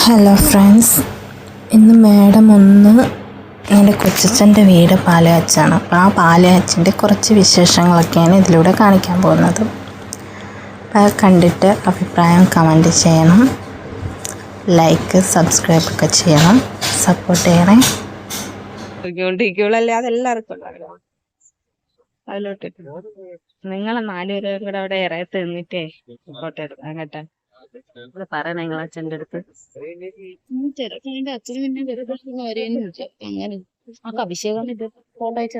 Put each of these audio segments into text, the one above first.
Hello friends, ഇന്ന് madam ഒന്ന് എൻ്റെ കൊച്ചച്ഛൻ്റെ വീട് പാലയാച്ചാണ്. അപ്പോൾ ആ പാലയാച്ചിൻ്റെ കുറച്ച് വിശേഷങ്ങളൊക്കെയാണ് ഇതിലൂടെ കാണിക്കാൻ പോകുന്നത്. അപ്പോൾ അത് കണ്ടിട്ട് അഭിപ്രായം കമൻറ്റ് ചെയ്യണം, ലൈക്ക് സബ്സ്ക്രൈബ് ഒക്കെ ചെയ്യണം, സപ്പോർട്ട് ചെയ്യണേ. അതിലോട്ട് നിങ്ങളെ 4 പേരും കൂടെ അവിടെ ഇറയത്ത് നിന്നിട്ടേ ഫോട്ടോ എടുക്കാം കേട്ടാ. ഇവിടെ പറയണ നിങ്ങളെ അച്ഛൻ്റെ അടുത്ത് തിരക്കിന്റെ അച്ഛനും പിന്നെ അങ്ങനെ നമുക്ക് അഭിഷേകം ഇത് ഫോട്ടോ അയച്ചു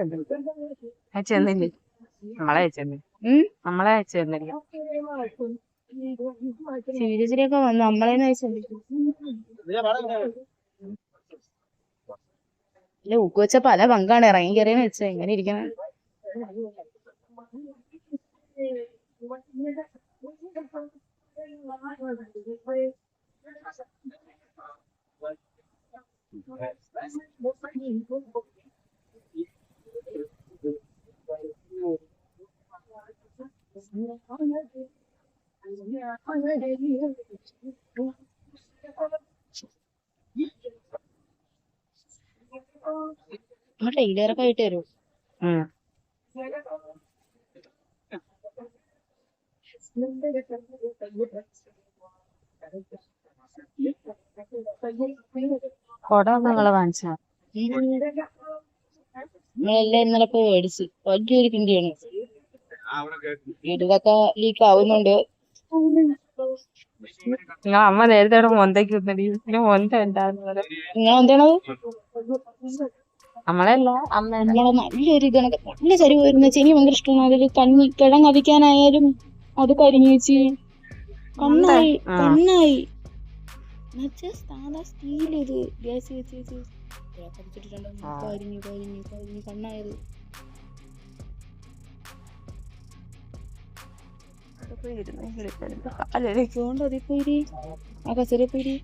തന്നില്ലേ? നമ്മളെ നമ്മളെ അയച്ചു തന്നില്ല. സീരിയസിലൊക്കെ വന്നു നമ്മളേന്ന് അയച്ചില്ല. ഊക്ക് വെച്ച പല പങ്കാണ് ഇറങ്ങി കയറിയെന്ന് വെച്ചാ എങ്ങനെ ഇരിക്കണം. ടൈലറൊക്കെ ആയിട്ട് വരും. കൊടം നിങ്ങളെ വാങ്ങിച്ചാ നമ്മളെല്ലാം ഇന്നലെ പോയി മേടിച്ച് വലിയൊരു കിണ്ടിയാണ്. വീട്ടിലൊക്കെ ലീക്ക് ആവുന്നുണ്ട്. നിങ്ങൾ അമ്മ നേരത്തെ അവിടെ മൊന്തയ്ക്ക് മൊന്ത ഉണ്ടാകുന്നത് നിങ്ങളെന്താണത്? നമ്മളല്ല അമ്മ. നമ്മളെ നല്ലൊരു ഇതാണ്, നല്ല ചരിവ് വരുന്ന ചെനി ഭയങ്കര ഇഷ്ടമാണ്. അതിൽ കിഴങ്ങ് അവിക്കാനായാലും അത് കരിഞ്ഞു വെച്ച് കണ്ണായി സാധാ സ്റ്റീൽ ഇത് ഗ്യാസ് വെച്ച് കരിഞ്ഞു കണ്ണായത്. അതിപ്പോയി ആ കസേര പോയി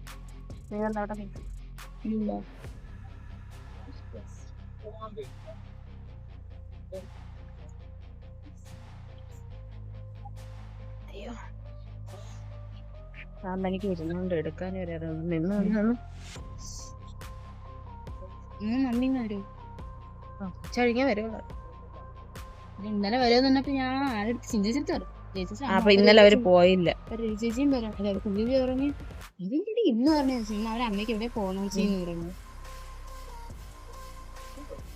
ഇല്ല. അയ്യോ എനിക്ക് വരുന്നുണ്ട് എടുക്കാൻ നിന്ന് മമ്മീന്ന് വരൂ. ഉച്ചഴിഞ്ഞാ വരുള്ളൂ. ഇന്നലെ വരുമെന്ന് പറഞ്ഞപ്പോ ഞാൻ ആരെടുത്ത് ചിന്തിച്ചിട്ട് അപ്പൊ ഇന്നലെ അവര് പോയില്ല. ചേച്ചിയും വരാം. അതായത് കുഞ്ഞു പറഞ്ഞു ഇതിന്റെ ഇന്ന് പറഞ്ഞ സിനിമ അവരെ അമ്മയ്ക്ക് എവിടെ പോകണം ചെയ്യുന്നു പറഞ്ഞു.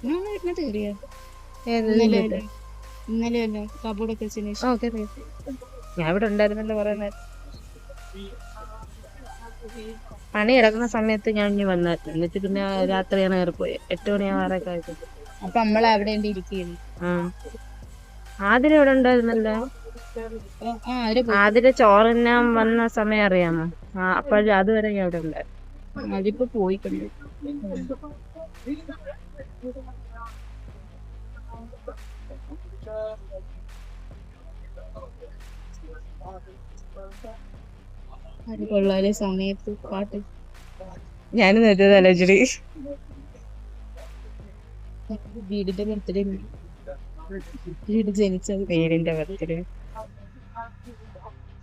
വീട്ടിനകത്ത് കയറിയ ഇന്നലെ അല്ലേ കബോർഡൊക്കെ വെച്ചതിന് ശേഷം ഞാൻ ഇവിടെ ഉണ്ടായിരുന്നല്ലോ കുറെ നേരം. പണി കിടക്കുന്ന സമയത്ത് ഞാൻ ഇനി വന്നായിരുന്നു. എന്നിട്ട് പിന്നെ രാത്രിയാണ് കയറിപ്പോയി. 8 മണിയാവാറൊക്കെ ആയിട്ട്. അപ്പൊ നമ്മളെ അവിടെ ഇരിക്കുന്നു. ആതിര ഇവിടെ ഉണ്ടായിരുന്നല്ലോ. ആതിര ചോറിനാൻ വന്ന സമയം അറിയാമോ? അപ്പോഴും അതുവരെ ഞാൻ അവിടെ ഉണ്ടായിരുന്നു. അതിപ്പോ പോയിട്ടുണ്ട്. അത് കൊള്ളാലെ സമയത്ത് പാട്ട് ഞാനും നേരത്തെ ചെടി വീടിന്റെ ബർത്ത്ഡേ വീട് ജനിച്ചത് പേരിന്റെ ബർത്ത്ഡേ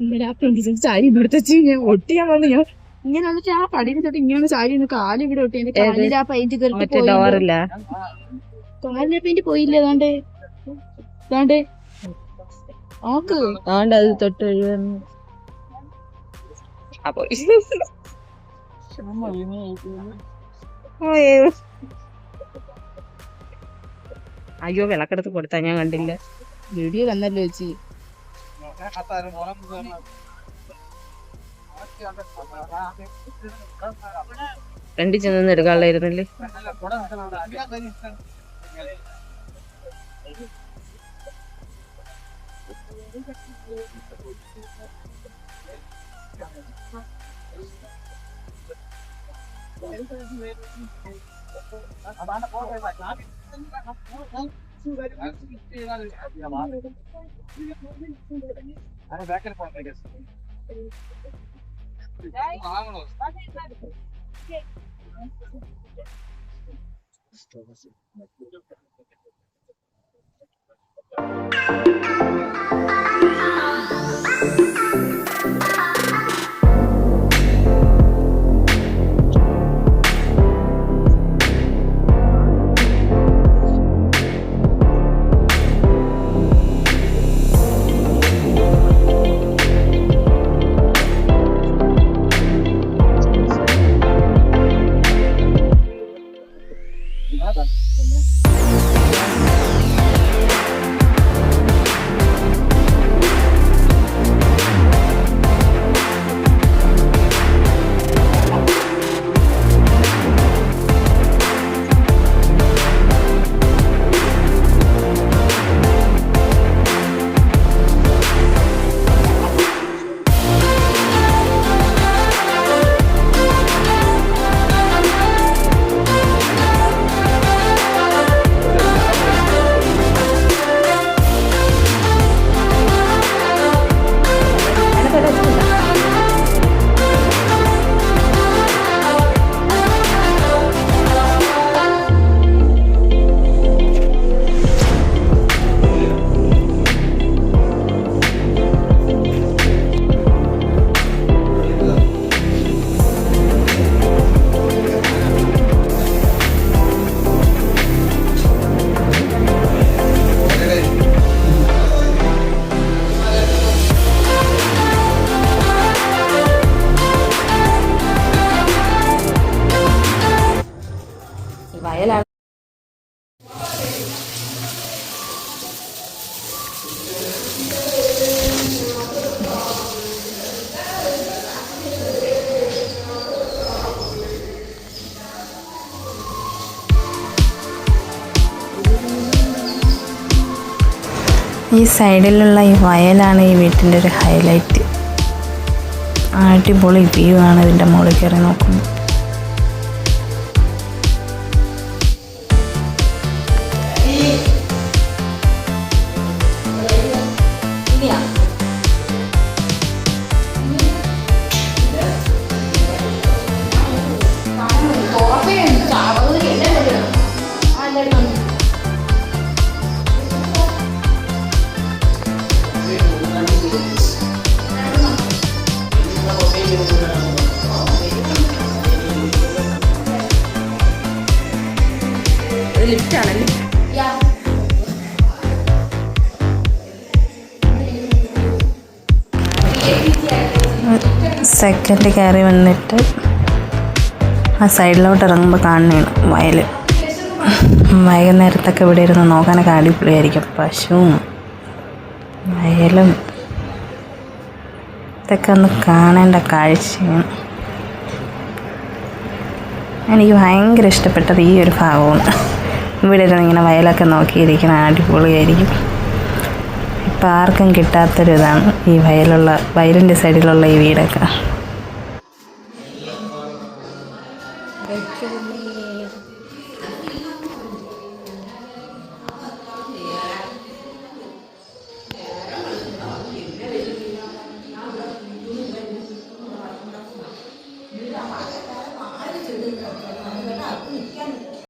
ഇന്നലെ ആ പെൺകുട്ടി ചാരി ഇവിടുത്തെ ഞാൻ ഒട്ടിയാൻ വന്നു. ഞാൻ ഇങ്ങനെ വന്നിട്ട് ആ പടിയിൽ തൊട്ട് ഇങ്ങനെ ചാരി കാല് ഇവിടെ ഒട്ടി. എന്റെ കാലിൽ ആ പെയിന്റ് കാലിലെ പെയിന്റ് പോയില്ലേ? അതാണ്ട് നോക്ക് അത് തൊട്ട് ഒഴിവന്നു. അയ്യോ വിളക്കെടുത്ത് കൊടുത്താ ഞാൻ കണ്ടില്ല. വീഡിയോ കണ്ടല്ലോ ചേച്ചി. ഫ്രണ്ടിൽ ചെന്ന് എടുക്കാനുള്ളായിരുന്നല്ലേ. ഈ സൈഡിലുള്ള ഈ വയലാണ് ഈ വീട്ടിൻ്റെ ഒരു ഹൈലൈറ്റ്. അടിപൊളി വ്യൂ ആണ് ഇതിൻ്റെ മുകളിൽ കയറി നോക്കുമ്പോൾ. സെക്കൻഡ് കയറി വന്നിട്ട് ആ സൈഡിലോട്ട് ഇറങ്ങുമ്പോൾ കാണുന്നതാണ് വയൽ. വൈകുന്നേരത്തൊക്കെ ഇവിടെ ഇരുന്ന് നോക്കാനൊക്കെ അടിപൊളിയായിരിക്കും. പശുവും വയലും ഇതൊക്കെ ഒന്ന് കാണേണ്ട കാഴ്ചയാണ്. എനിക്ക് ഭയങ്കര ഇഷ്ടപ്പെട്ടത് ഈ ഒരു ഭാഗമാണ്. ഇവിടെ ഇരുന്ന് ഇങ്ങനെ വയലൊക്കെ നോക്കിയിരിക്കണ അടിപൊളിയായിരിക്കും. ഇപ്പം ആർക്കും കിട്ടാത്തൊരിതാണ് ഈ വയലിൻ്റെ സൈഡിലുള്ള ഈ വീടൊക്കെ.